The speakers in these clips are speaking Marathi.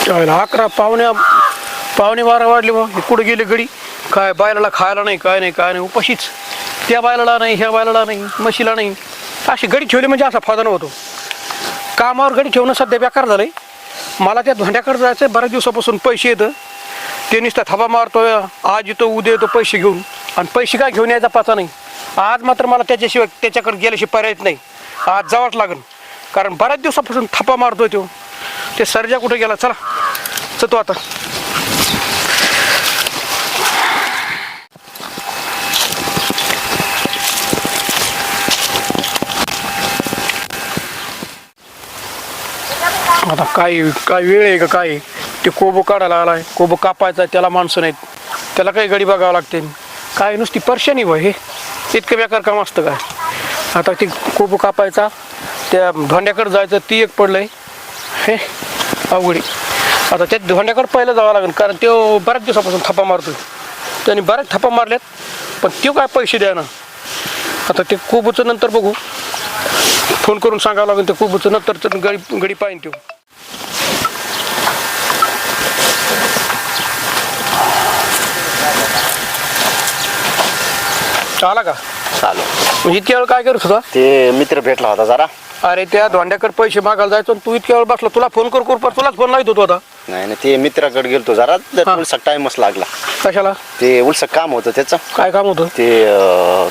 11 पावणे 12 वाजले बा. कुठे गेले गडी काय बायलाला खायला नाही काय नाही उपाशीच. त्या बायलाला नाही ह्या बायलाला नाही म्हशीला नाही. अशी गडी ठेवली म्हणजे असा फायदा नव्हतो. कामावर गडी ठेवणं सध्या बेकार झालंय. मला त्या धोंड्याकडे जायचं बऱ्याच दिवसापासून. पैसे येतं ते नुसता थापा मारतोय. आज येतो उद्या येतो पैसे घेऊन. आणि पैसे काय घेऊन यायचा पाचा नाही. आज मात्र मला त्याच्याशिवाय त्याच्याकडे गेल्याशिवाय पर्यायच नाही. आज जावंच लागेल कारण बऱ्याच दिवसापासून थापा मारतोय तो. ते सर्जा कुठे गेला चला चतो आता. आता काय वेळ आहे का काय. ते कोबो काढायला आलाय. कोबो कापायचा त्याला माणसं नाहीत. त्याला काही गडी बघावं लागते. काय नुसती परशानी भाई हे इतकं बेकार काम असतं काय. आता ते कोबो कापायचा त्या धोंड्याकडे जायचं ती एक पडलंय हे अवघडी. आता त्या धोंड्याकडे पहिलं जावं लागेल कारण तो बऱ्याच दिवसापासून थप्पा मारतोय. त्याने बऱ्याच थप्पा मारल्यात पण तो काय पैसे द्या ना. आता ते कोबोचं नंतर बघू. फोन करून सांगावं लागेल ते कोबोचं नंतर गडी पाहिजे तो. आला का चालू म्हणजे इतक्या वेळ काय करत होता. ते मित्र भेटला होता जरा. अरे त्या धोंड्याकडे पैसे मागायला जायचो तू इतक्या वेळ बसला. तुला फोन करू तुलाच फोन लावत होतो आता. नाही ते मित्राकडे गेलतो जरा उलसा टाइमच लागला. कशाला. ते उलसक काम होतं त्याचं. काय काम होतं. ते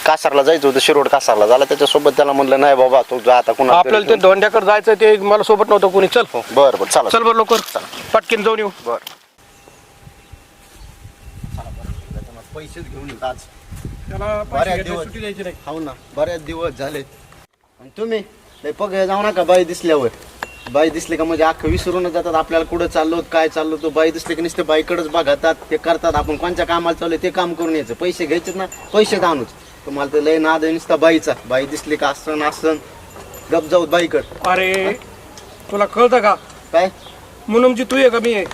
कासारला जायचं होतं. शिरोड कासारला झाला त्याच्यासोबत. त्याला म्हणलं नाही बाबा तू जा आता. कुणा आपल्याला ते धोंड्याकडे जायचं ते मला सोबत नव्हतं कोणी. चल बरं चला चल बरं लवकर पटकीन जाऊन येऊ. बरं पैसेच घेऊन येऊ आज. बऱ्याच दिवस हो ना बऱ्याच दिवस झाले. तुम्ही पग जाऊ नका. बाई दिसल्यावर बाई दिसली का म्हणजे अख्खं विसरूनच जातात आपल्याला कुठं चाललो काय चाललो. तो बाई दिसले की नुसते बाईकडेच बघतात. ते करतात. आपण कोणत्या कामाला चाललोय ते काम करून यायचं. पैसे घ्यायचेच ना पैसे आणूच. तुम्हाला तर लय नाद आहे नुसता बाईचा. बाई दिसली का असं गप जाऊ बाईकड. अरे तुला कळतं का काय म्हणून तू आहे का मी आहे.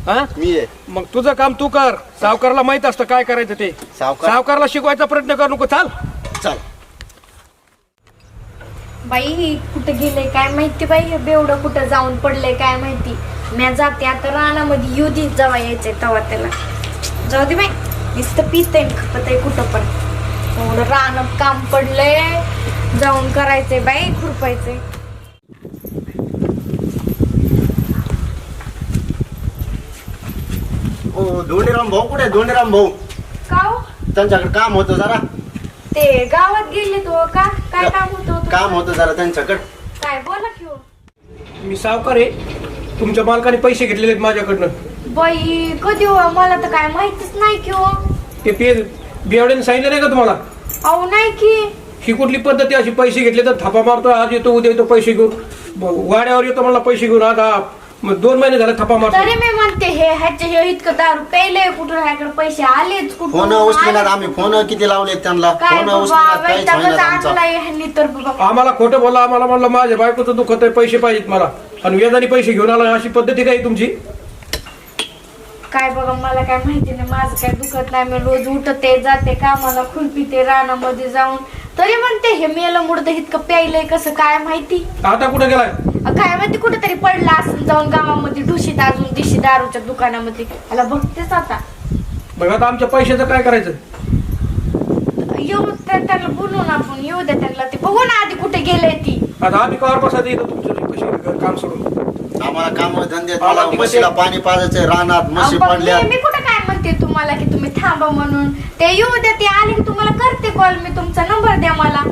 हा मी आहे मग तुझं काम तू कर. सावकारला माहित असतं काय करायचं ते. सावकारला शिकवायचा प्रयत्न कर नको. चाल चाल. बाई कुठं गेले काय माहिती. बाई बेवडं कुठं जाऊन पडले काय माहिती. म्या जाते आता रानामध्ये येऊ दे जेव्हा यायचंय तेव्हा त्याला. जाऊ दे बाई नुसतं पितय खपत आहे कुठं पण. एवढं रानात काम पडलंय जाऊन करायचंय बाई खुरपायचंय. हो धोंडीराम भाऊ कुठे. धोंडीराम भाऊ का हो? त्यांच्याकडे काम होतं जरा. ते गावात गेले तो का काय काम होतं. काम होतं जरा त्यांच्याकडे. काय बोला की हो. मी सावकार आहे. तुमच्या मालकाने पैसे घेतलेले आहेत माझ्याकडनं. बाई कधी हो मला तर काय माहितीच नाही की हो. ते बेवड्याने सांगितलं नाही का तुम्हाला. अहो नाही की. ही कुठली पद्धती अशी. पैसे घेतले तर थापा मारतो. आज येतो उद्या येतो पैसे घेऊन. वाड्यावर येतो मला पैसे घेऊन. आता 2 महिने झाले थपा मारतो. तरी मी म्हणते हे इतकं दारू प्यायले कुठून ह्याकडे पैसे आलेच कुठून. फोन उचलणार आम्ही. फोन किती लावलेत त्यांना. काय फोन उचलणार काहीच होईना आमचा. ह्यांनी तर बघा आम्हाला खोटं बोला. आम्हाला म्हणलं माझ्या बायकोचं दुखत आहे पैसे पाहिजेत मला आणि व्याजाने पैसे घेऊन आला. अशी पद्धती काय तुमची. काय बघा मला काय माहिती नाही. माझं काय दुखत नाही. मी रोज उठते जाते कामाला खुरपीते रानामध्ये जाऊन. तरी म्हणते हे मेलं मुडद इतकं प्यायलंय कसं काय माहिती. आता कुठे गेलाय. काय माहिती कुठेतरी पडला असं जाऊन गावामध्ये ढुशीत अजून दिशी दारूच्या दुकानामध्ये. मला बघतेच आता. बघ आता आमच्या पैशाचं काय करायचं. येऊ त्यांना बोलून आपण येऊ द्या त्यांना. ते बघू ना आधी कुठे गेले ती. आता आम्ही कवर बसायचं येतो तुमचं काम सोडून. आम्हाला काम धंदे म्हशीला पाणी पाजायचंय रानात. म्हशी पडल्या. मी कुठं काय म्हणते तुम्हाला की तुम्ही थांबा म्हणून. ते येऊ द्या. ते आले की तुम्हाला करते कॉल. मी तुमचा नंबर द्या मला.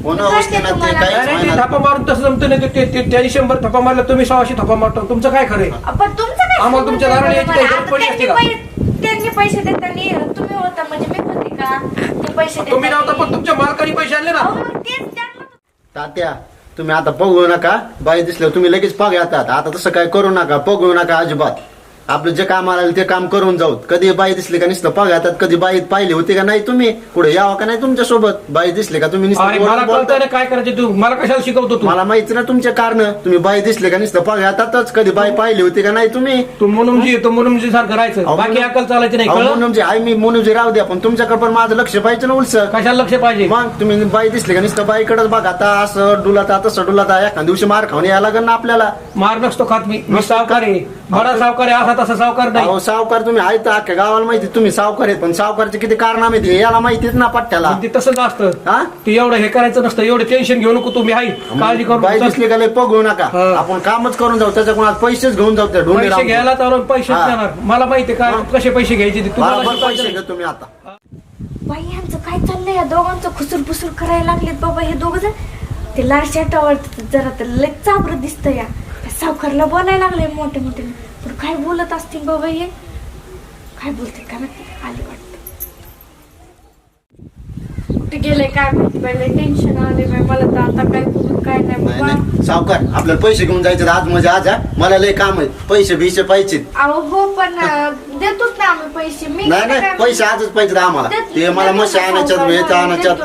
फोन उचलणार ते काहीच थपा मारून तसं जमतं नाही. त्यांनी 100 थपा मारला तुम्ही 100 थपा मारता. तुमचं काय खरंय. पण तुमचं काय आम्हाला तुमच्या दाराने यायची काही गरज पडली असते का. त्यांनी पैसे देताना तुम्ही होता म्हणजे मी होते का. ते पैसे तुम्ही नव्हता पण तुमच्या मालकाने पैसे आणले ना. तात्या तुम्ही आता पगू नका. बाई दिसल्यावर तुम्ही लगेच पग येतात. आता तसं काय करू नका. पगू नका अजिबात. आपलं जे काम आलं ते काम करून जाऊ. कधी बाई दिसली का नुसतं पगातात, कधी बाई पाहिली होती का नाही तुम्ही, पुढे यावं का नाही तुमच्या सोबत, बाई दिसली का तुम्ही अरे मला कळतंय ना काय करायचं, तू मला कशाला शिकवतो तू? मला माहिती ना तुमचे कारण. तुम्ही बाई दिसले का नुसतं पगातातच, कधी बाई पाहिली होती का नाही तुम्ही. तू मुनुमजी सारखं राहायचं, बाकी अक्कल चालायची नाही, कळलं? म्हणजे आई मी मोनूजी राहू द्या, पण तुमच्याकडे पण माझं लक्ष पाहिजे ना उलस. कशाला लक्ष पाहिजे? मग तुम्ही बाई दिसली का नुसतं बाईकडेच बघा, आता असं डुलाता तसं डुलाता, एखाद्या दिवशी मार खाऊन यायला लागेल ना आपल्याला. मार नसतो खात मी सावकार आहे, बडा सावकार आहे, असा तसा सावकार नाही. अहो सावकार तुम्ही आहे तर अख्ख्या गावाला माहिती तुम्ही सावकार आहेत, पण सावकारचे किती कारनामे आहेत हे याला माहितीच ना पट्ट्याला. ते तसंच असतं. हा तू एवढं हे करायचं नसतं, एवढं टेन्शन घेऊ नको तुम्ही, आहे काळजी करू बाई नको. दिसली का लय पगवू नका, आपण कामच करून जाऊ, त्याच्याकडून आज पैसेच घेऊन जाऊ त्या ढोंगी पैसे राहून. घ्यायला चालू पैसे हा. देणार मला माहिती काय कसे पैसे घ्यायचे ते तुम्हाला बरोबर पैसे शिकवायचं. घ्या तुम्ही आता. बाई यांचं काय चाललंय, या दोघांचं खुसूर पुसूर करायला लागलेत बाबा हे दोघ जण. ते लाल शर्टावर जरा तर लय चाबरं दिसतं या. त्या सावकारला बोलायला लागले मोठे मोठे, पण काय बोलत असतील बाबा हे, काय बोलते काय माहिती. आले वाटतं कुठे गेले काय माहिती बाई, लय टेन्शन आले बाई मला तर आता काय करू काय नाही नाही बाबा. नाही सावकार आपल्याला पैसे घेऊन जायचे आज, म्हणजे आज हा. मला लय काम आहे, पैसे बिशे पाहिजे. अहो हो पण देतोच ना आम्ही पैसे. मी नाही नाही पैसे आजच पाहिजे आम्हाला. ते मला मशी आणायच्यात वेळ आणायच्यात.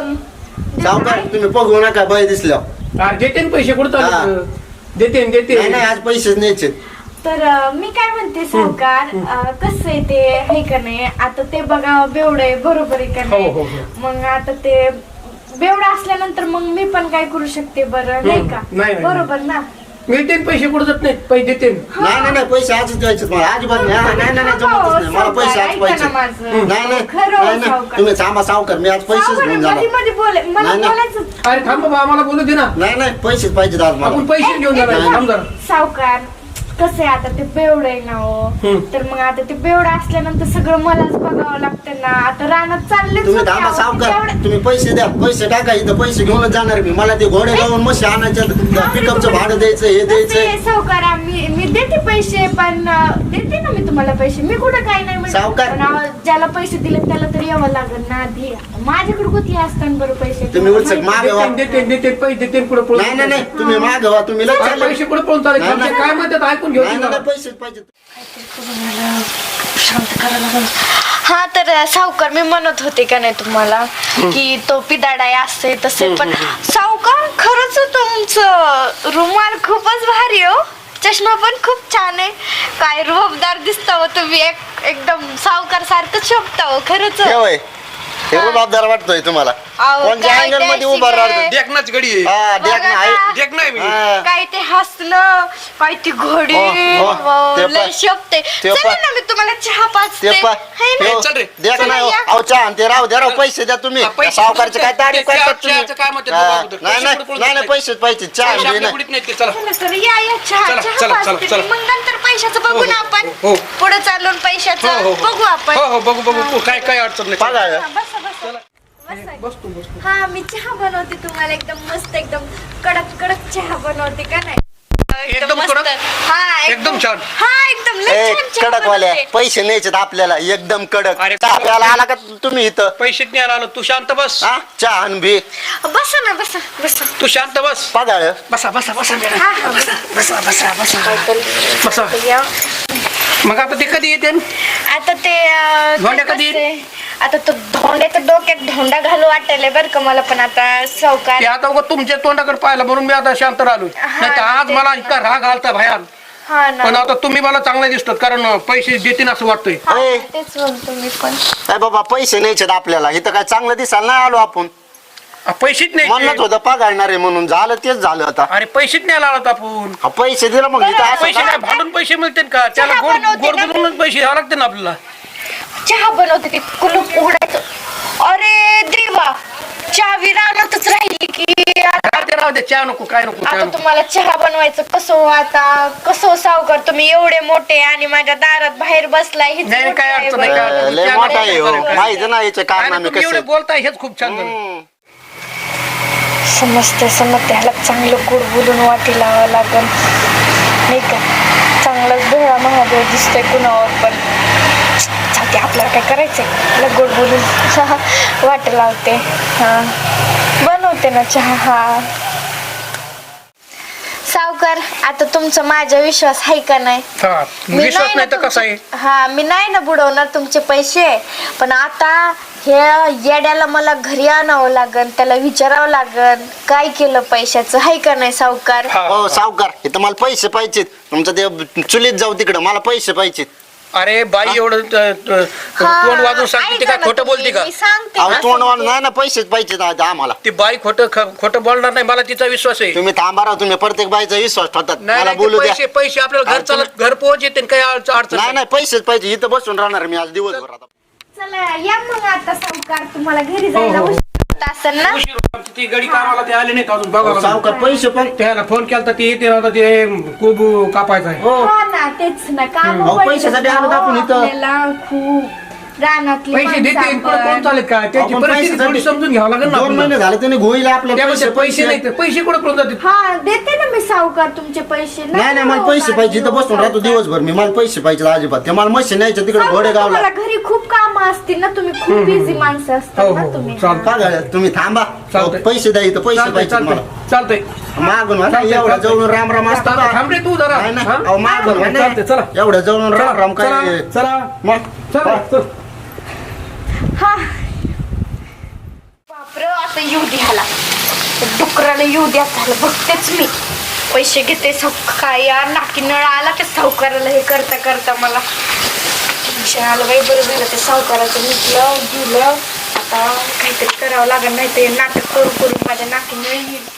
सावकार तुम्ही पगवू नका बाई दिसल्यावर. हा, देते ना पैसे कुठं हा. चालले? देते नाही नाही आज पैसेच न्यायचे. तर मी काय म्हणते सावकार, कसं आहे ते हे का नाही, आता ते बघा बेवड आहे बरोबर आहे का नाही. हो, हो, हो. मग आता ते बेवड असल्यानंतर मग मी पण काय करू शकते बरं नाही का, नाही, नाही. बरोबर ना. मिळते ना पैसे कुठं जात नाही, पैसे देते ना. नाही नाही नाही पैसे आजच द्यायचे मला अजिबात नाही. हा, नाही नाही नाही जमतच नाही मला पैसे आज ऐका पाहिजे. ना माझं. नाही नाही खरं नाही नाही सावकार. तुम्ही थांबा सावकार, मी आज पैसेच सावकार, घेऊन जाणार. मध्ये मध्ये बोले मला नाही, नाही. बोलायचं. अरे थांब बाबा आम्हाला बोलू दे ना, नाही नाही पैसेच पाहिजे आज मला. आपण पैसे घेऊन जाणार एक थांब जरा. सावकार कसं आहे आता ते बेवड आहे ना हो, तर मग आता ते बेवड असल्यानंतर सगळं मलाच बघावं लागतं ना. आता रानात चालले तुम्ही थांबा सावकार, तुम्ही पैसे द्या, पैसे टाका इथं, पैसे घेऊनच जाणार मी. मला ते घोडे गावून मशी आणायच्या, पिकअपचं भाडं द्यायचं, हे द्यायचं. सावकार मी देते पैसे, पण देते ना मी तुम्हाला पैसे, मी कुठं काय नाही म्हणत. सावकार. पण ज्याला पैसे दिले त्याला तर यावं लागेल ना आधी. माझ्याकडे कुठले असतात बरं पैसे? तुम्ही उलसक मागवा. देते देते पैसे देते कुठं पळून नाही नाही नाही तुम्ही मागवा, तुम्ही लय काय चालले. पैसे कुठं पळून चालले? नाही, आमचे नाही. काय म्हणतात ऐकून घेऊ नाही तुला. नाही पैसेच पाहिजे. शांत करायला लागेल. हा तर सावकार मी म्हणत होते का नाही तुम्हाला की तो पिदाडाय असते तसे, पण सावकार खरंच तुमचं रुमाल खूपच भारी हो, चष्मा पण खूप छान आहे, काय रुबाबदार दिसता हो तुम्ही, एकदम सावकार सारखं शोभता हो खरंच. हे रुबाबदार वाटतोय तुम्हाला? अहो, कोणत्या काय अँगल मध्ये त्या उभा राहतो? शिवाय- देखनाच गडी आहे. हा देख ना आहे. बघा. देख नाही मी. हा. काय ते हसणं, काय ती घोडी, हो, हो, ते लय पाय. शोभते. ते चला पाय. ना मी तुम्हाला चहा पाचते. ते पा है ना? चल रे. देख चला नाही या. अहो चहा आणि ते राहू द्या राव, पैसे द्या तुम्ही. हा, पैसे सावकारचे काय तारीफ त्या- करतात तुम्ही? चहाचं काय म्हणतात हा. बघा अगोदर. नाही पैसे नाही कुठं नाही नाही पळून पैसेच पाहिजे, चहा पैसे आणि आपल्या नाही. कुठीत नाहीत ते, चला. चला सर या या चहा चला, चहा चला, पाचते चला, मी. चला. मग नंतर पैशाचं बघू ना आपण, हो. पुढे चालून पैशाचं हो, बघू आपण. हो हो बघू बघू काय काय अडचण नाही. बघा हा, बसा बसा बसा. बस तू बस. हा मी चहा बनवते तुम्हाला, एकदम मस्त एकदम कडक कडक चहा बनवते का नाही. एकदम मस्त. कडक? हा एकदम छान. हा एकदम लय ए छान चहा कडक वाल्या बनवते. पैसे न्यायचे आपल्याला एकदम कडक. अरे, चहा प्यायला आला का तुम्ही इथं? पैसे नाही आला तू शांत बस. हा चहा आणि बी बसा ना बसा बसा. तू शांत बस. पगाळ. बसा बसा बसा हा हा बसा बसा बसा बसा बसा. या. मग आता ते कधी येते? आता ते धोंड्या कधी? आता तो धोंड्याच्या डोक्यात धोंडा घालू वाटायला बरं का मला, पण आता सावकार ते आता बघा तुमच्या तोंडाकडे पाहिलं म्हणून मी आता शांत राहिलो. नाही तर आज मला इतका राग आलता भयान. हा ना. पण आता तुम्ही मला चांगले दिसतात कारण पैसे देतील असं वाटतंय. हा, ए. तेच म्हणतो मी पण. काय बाबा पैसे न्यायचे आपल्याला इथं, काय चांगलं दिसायला नाही आलो आपण. पैसेच म्हणत नाही. होतं पगारणार आहे म्हणून, झालं तेच झालं आता. अरे पैसेच नाही आला आपण. हा, पैसे दिलं मग इथं असं पैसे का? काय भांडून पैसे मिळतील का? त्याला चहा गोड बनवते गोड ना बोलूनच पैसे द्यावे लागते ना आपल्याला. चहा बनवते ते कुलूप उघडायचं. अरे देवा, चावी रानातच राहिली की आता राहू दे चहा नको काय नको चहा नको. तुम्हाला चहा बनवायचं कसं हो, आता कसं सावकार तुम्ही एवढे मोठे आणि माझ्या दारात बाहेर बसलाय, हीच नाही, मोठी काय आहे अडचण नाही, बरं. काय अडचण लय चहा मोठा आहे हो, नको. माहिती ना याचे आणि कारनामे तुम्ही एवढे कसे. बोलताय हेच खूप छान झालं. समजते ह्याला चांगलं गोड बोलून वाटी लावावं लागेल नाही का. चांगलंच भोळा महादेव दिसतोय कुणावर, पण चालते आपल्याला काय करायचंय, त्याला गोड बोलून वाट लावते. हा बनवते ना चहा. हा सावकार आता तुमचा माझा विश्वास आहे का नाही? हा मी विश्वास ना नाही तर कसा आहे? हा मी नाही ना बुडवणार तुमचे पैसे, पण आता हे येड्याला मला घरी आणावं लागन, त्याला विचारावं लागन काय केलं पैशाचं, आहे का नाही सावकार? हा. हो सावकार इथं मला पैसे पाहिजेत. तुमचं ते चुलीत जाऊ तिकडं, मला पैसे पाहिजेत. अरे बाई एवढं तोंड वाजून सांगते ते ऐका काय ना खोटं तुम्ही, बोलते का? मी सांगते अहो ना तोंड समजून. वाढ नाही ना, पैसेच पाहिजेत आम्हाला. ती बाई खोटं बोलणार नाही, मला तिचा विश्वास आहे. तुम्ही थांबा राव, तुम्ही प्रत्येक बाईचा विश्वास ठेवतात. नाही मला नाही, ते बोलू द्या. पैसे आपल्याला घर चालत घर पोहोच येते काही अडचण नाही नाही. नाही पैसेच पाहिजे. इथं बसून राहणार मी आज दिवसभर आता. चला या मग आता सावकार, तुम्हाला घरी जायला हो, हो. उशीर होत असेल ना? उशीर होतो. ती गडी कामाला ते आले नाहीत अजून बघा बघा. सावकार पैसे पण त्याला फोन केला तर ते येते ना, आता ते कोबू कापायचा आहे. हो हा ना तेच ना काम अहो, पैशासाठी आलो आपण इथं. खूप रानातले पैसे देते माणसं पण कोण आपण. चालेल का? त्याची आपण परिस्थिती पैशासाठी- थोडी समजून घ्यावं लागेल ना 2 आपल्याला. महिने झाले त्याने गोळीला आपले त्यापेक्षा पैसे नाही तर पैसे कुठे करून जाते? हा देते ना मी सावकार तुमचे पैसे. नाही नाही मला पैसे पाहिजे. इथं बसून राहतो दिवसभर मी, मला पैसे पाहिजे अजिबात. ते मला मशीन न्यायचं तिकडे सावकार, घोडेगावला. तुम्हाला घरी खूप काम असतील ना, तुम्ही खूप बिझी माणसं असतात हो, ना हो, तुम्ही. चालतं. का गं? तुम्ही थांबा. चालतंय. पैसे द्या, इथं पैसे चालतंय पाहिजे मला. चालतंय मागून म्हणा चालतंय, एवढ्या चालतंय. जवळून राम राम असतो चालतंय. का? थांब रे तू जरा. नाही, नाही. हा? अहो, मागून म्हणा. चालतंय, चला. एवढ्या जवळून राम राम काय चला, चला मग चला, चल. हा बापरे, आता येऊ दे ह्याला, डुकराला येऊ द्या झालं, बघतेच मी. पैसे घेते काय यार, नाकी नळ आला त्या सावकाराला हे करता करता मला टेन्शन आलं बाई. बरं झालं ते सावकाराचं निघलं गेलं, आता काहीतरी करावं लागेल, नाही तर नाटक करून करून माझ्या नाकी नळ येईल.